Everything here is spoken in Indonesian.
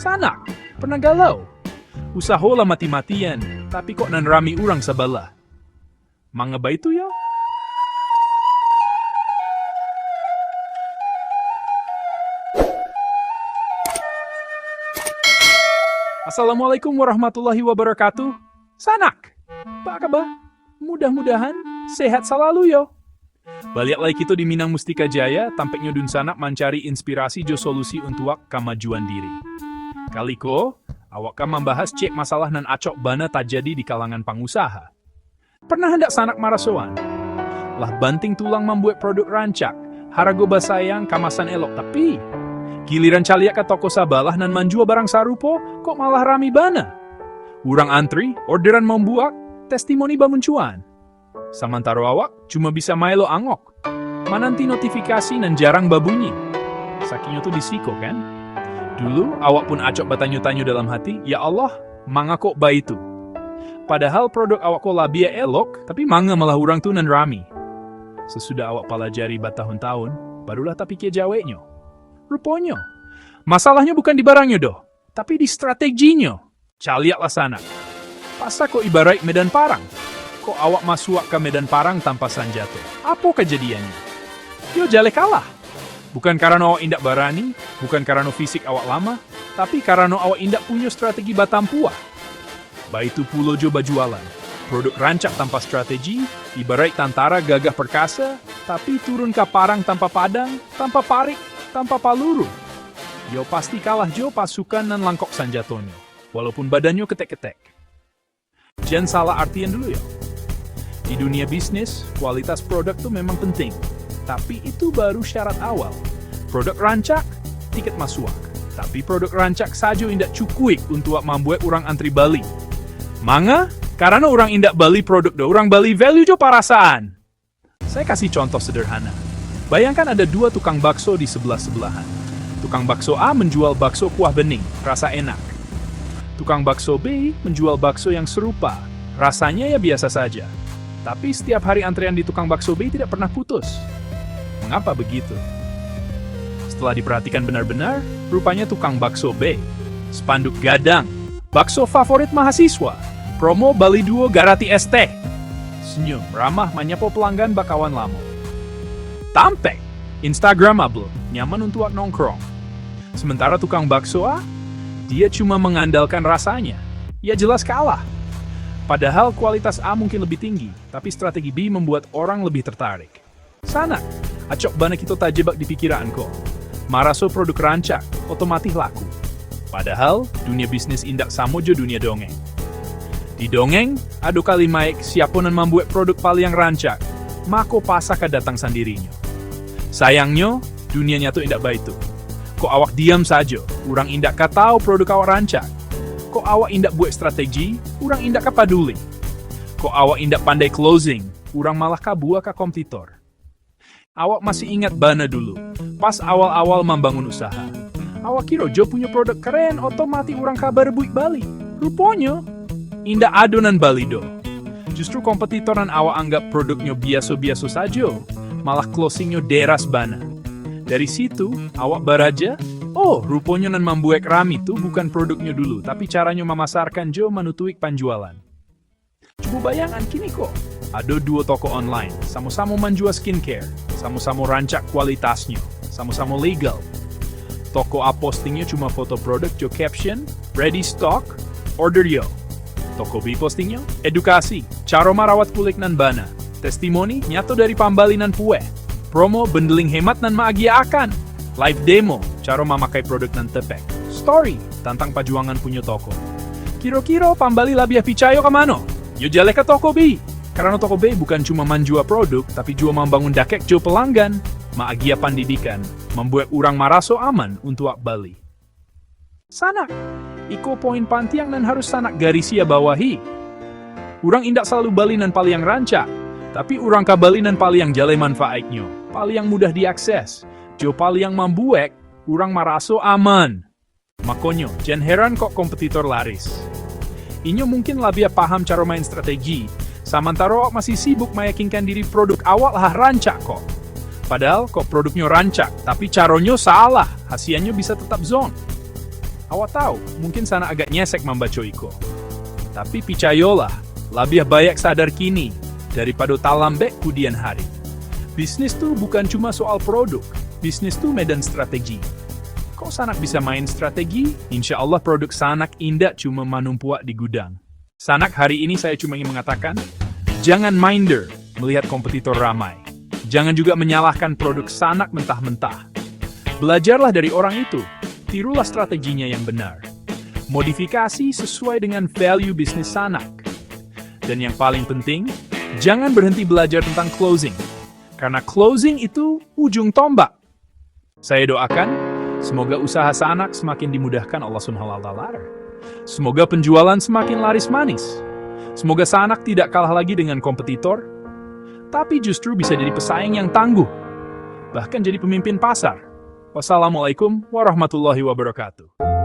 Sanak, pernah galau? Usahola mati-matian, tapi kok nan rami urang sabala. Mga ba itu ya? Assalamualaikum warahmatullahi wabarakatuh. Sanak, apa kabar? Mudah-mudahan sehat selalu yo. Balik lagi kita di Minang Mustika Jaya, tampaknya dun sanak mencari inspirasi jo solusi untuk kemajuan diri. Kali ko, awak kan membahas cek masalah nan acok bana terjadi di kalangan pengusaha. Pernah hendak sanak marasoan? Lah banting tulang membuat produk rancak, harago basayang kamasan elok, tapi giliran caliak ke toko sabalah nan manjua barang sarupo, kok malah rami bana? Urang antri, orderan membuat, testimoni bamuncuan. Samantara awak cuma bisa maelo angok. Mananti notifikasi nan jarang babunyi. Sakingnya tuh disiko kan? Dulu awak pun acok batanyo-tanyo dalam hati, ya Allah, manga kok ba itu. Padahal produk awak kok labia elok, tapi manga malah urang tuh nan rami. Sesudah awak pelajari batahun-tahun, barulah tapi ke jawenyo. Rupanya, masalahnya bukan di barangnya doh, tapi di strateginya. Caliaklah sana. Pasa kok ibarat medan parang. Kok awak masuk ke medan parang tanpa sanjato? Apa kejadiannya? Yo jale kalah. Bukan karena awak indak barani, bukan karena fisik awak lama, tapi karena awak indak punya strategi batampua. Baitu pulo jo bajualan. Produk rancak tanpa strategi, ibarat tentara gagah perkasa, tapi turun ke parang tanpa padang, tanpa parik, tanpa paluru. Yo pasti kalah jo pasukan nan langkok sanjatonyo, walaupun badannya ketek-ketek. Jangan salah artian dulu ya. Di dunia bisnis, kualitas produk tuh memang penting. Tapi itu baru syarat awal. Produk rancak, tiket masuk. Tapi produk rancak saja indak cukup untuk membuat orang antri Bali. Manga, karena orang indak Bali produk do, orang Bali value jo perasaan. Saya kasih contoh sederhana. Bayangkan ada dua tukang bakso di sebelah-sebelahan. Tukang bakso A menjual bakso kuah bening, rasa enak. Tukang bakso B menjual bakso yang serupa, rasanya ya biasa saja. Tapi setiap hari antrean di tukang bakso B tidak pernah putus. Mengapa begitu? Setelah diperhatikan benar-benar, rupanya tukang bakso B. Spanduk gadang, bakso favorit mahasiswa, promo Bali Duo Garati ST. Senyum, ramah menyapo pelanggan bakawan lamo. Tampek, Instagramable, nyaman untuk nongkrong. Sementara tukang bakso A, dia cuma mengandalkan rasanya. Ya jelas kalah. Padahal kualitas A mungkin lebih tinggi, tapi strategi B membuat orang lebih tertarik. Sana, acok bana kita tajebak di pikiran kok. Maraso produk rancak, otomatis laku. Padahal, dunia bisnis indak samojo dunia dongeng. Di dongeng, adu kali maik siaponan membuat produk paling rancak, mako pasaka datang sendirinya. Sayangnya, dunia nyatu indak baitu. Kok awak diam saja, orang indak katau produk awak rancak. Kok awak indak buat strategi, orang indak kapaduli. Kok awak indak pandai closing, orang malah kabua ke kompetitor. Awak masih ingat bana dulu, pas awal-awal membangun usaha. Awak kira jo punya produk keren, otomatis orang kabar buik Bali. Rupanya, indak adonan Bali do. Justru kompetitor nan awak anggap produknya biasa-biasa saja, malah closingnya deras bana. Dari situ, awak baraja, oh, rupanya nan membuat rami itu bukan produknya dulu, tapi caranya memasarkan jo menutuik penjualan. Coba bayangkan kini kok, ada dua toko online, sama-sama menjual skincare, sama-sama rancak kualitasnya, sama-sama legal. Toko A postingnya cuma foto produk jo caption, ready stock, order yo. Toko B postingnya, edukasi, cara merawat kulit nan bana, testimoni nyato dari pambalinan pue, promo bundling hemat nan maagiakan. Live demo, cara memakai produk nan tepek. Story, tentang perjuangan punya toko. Kira-kira pambali labiah picayo kemana? Yo jale ke toko B. Karena toko B bukan cuma menjual produk, tapi juga membangun dakek jo pelanggan, maagia pendidikan, membuat orang maraso aman untuk Bali. Sanak, iko poin pantiang nan harus sanak garisia bawahi. Orang indak selalu Bali nan paling rancak, tapi orang ke Bali nan paling jale manfaatnya, paling mudah diakses. Jo paling membuat orang maraso aman. Makonyo, jangan heran kok kompetitor laris. Inyo mungkin lebih paham cara main strategi, sementara masih sibuk meyakinkan diri produk awal lah rancak kok. Padahal kok produknya rancak, tapi caranya salah, hasilnya bisa tetap zone. Awak tahu, mungkin sana agak nyesek membaca iko. Tapi picayolah, lebih baik sadar kini daripada talambek kemudian hari. Bisnis tuh bukan cuma soal produk, bisnis tuh medan strategi. Kok Sanak bisa main strategi? Insya Allah produk Sanak indah cuma manumpuak di gudang. Sanak, hari ini saya cuma ingin mengatakan, jangan minder melihat kompetitor ramai. Jangan juga menyalahkan produk Sanak mentah-mentah. Belajarlah dari orang itu, tirulah strateginya yang benar. Modifikasi sesuai dengan value bisnis Sanak. Dan yang paling penting, jangan berhenti belajar tentang closing. Karena closing itu ujung tombak. Saya doakan, semoga usaha Sanak semakin dimudahkan Allah Subhanahu wa Ta'ala. Semoga penjualan semakin laris manis. Semoga Sanak tidak kalah lagi dengan kompetitor, tapi justru bisa jadi pesaing yang tangguh. Bahkan jadi pemimpin pasar. Wassalamualaikum warahmatullahi wabarakatuh.